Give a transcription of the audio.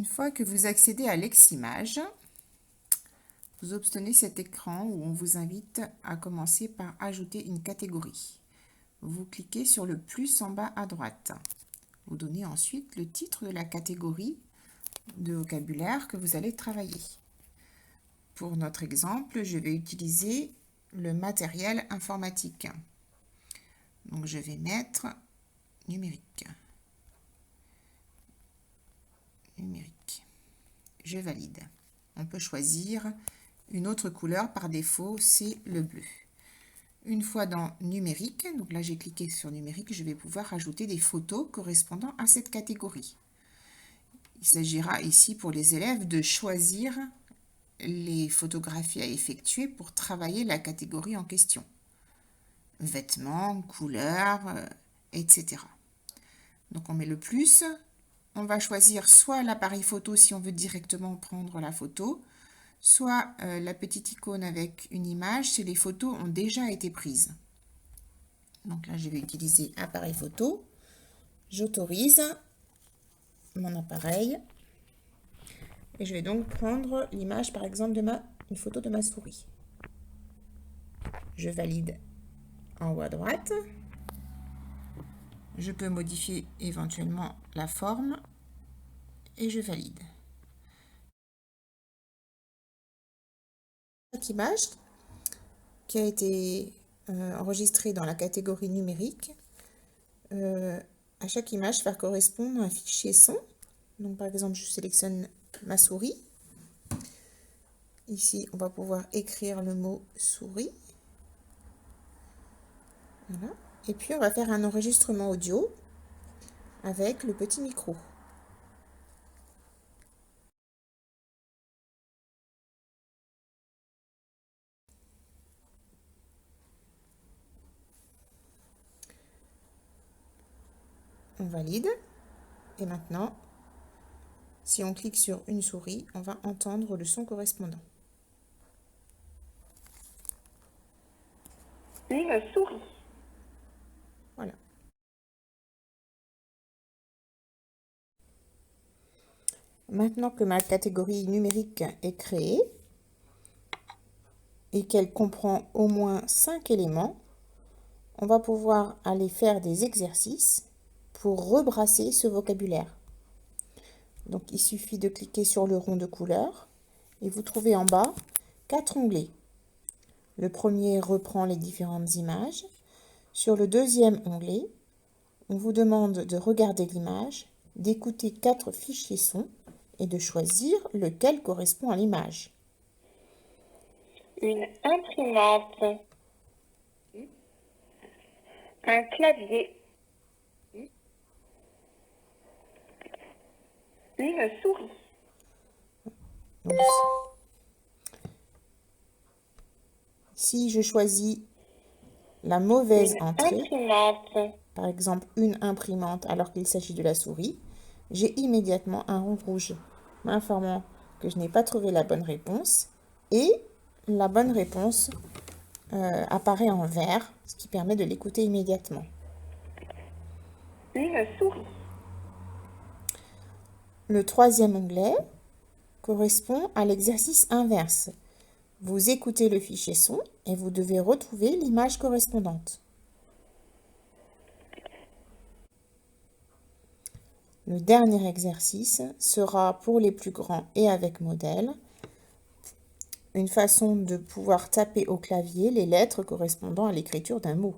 Une fois que vous accédez à Leximage, vous obtenez cet écran où on vous invite à commencer par ajouter une catégorie. Vous cliquez sur le plus en bas à droite. Vous donnez ensuite le titre de la catégorie de vocabulaire que vous allez travailler. Pour notre exemple, je vais utiliser le matériel informatique. Donc je vais mettre numérique. Numérique. Je valide. On peut choisir une autre couleur, par défaut, c'est le bleu. Une fois dans numérique, donc là j'ai cliqué sur numérique, je vais pouvoir ajouter des photos correspondant à cette catégorie. Il s'agira ici pour les élèves de choisir les photographies à effectuer pour travailler la catégorie en question. Vêtements, couleurs, etc. Donc on met le plus. On va choisir soit l'appareil photo si on veut directement prendre la photo, soit la petite icône avec une image si les photos ont déjà été prises. Donc là, je vais utiliser appareil photo. J'autorise mon appareil. Et je vais donc prendre l'image, par exemple, une photo de ma souris. Je valide en haut à droite. Je peux modifier éventuellement la forme et je valide. Chaque image qui a été enregistrée dans la catégorie numérique, à chaque image va correspondre un fichier son. Donc par exemple, je sélectionne ma souris. Ici, on va pouvoir écrire le mot souris. Voilà. Et puis, on va faire un enregistrement audio avec le petit micro. On valide. Et maintenant, si on clique sur une souris, on va entendre le son correspondant. Une souris. Voilà. Maintenant que ma catégorie numérique est créée et qu'elle comprend au moins 5 éléments, on va pouvoir aller faire des exercices pour rebrasser ce vocabulaire. Donc il suffit de cliquer sur le rond de couleur et vous trouvez en bas 4 onglets. Le premier reprend les différentes images. Sur le deuxième onglet, on vous demande de regarder l'image, d'écouter 4 fichiers son et de choisir lequel correspond à l'image. Une imprimante. Un clavier. Une souris. Donc, si je choisis la mauvaise Une entrée, imprimante. par exemple une imprimante alors qu'il s'agit de la souris, j'ai immédiatement un rond rouge m'informant que je n'ai pas trouvé la bonne réponse et la bonne réponse apparaît en vert, ce qui permet de l'écouter immédiatement. Une souris. Le troisième onglet correspond à l'exercice inverse. Vous écoutez le fichier son et vous devez retrouver l'image correspondante. Le dernier exercice sera pour les plus grands et avec modèle, une façon de pouvoir taper au clavier les lettres correspondant à l'écriture d'un mot.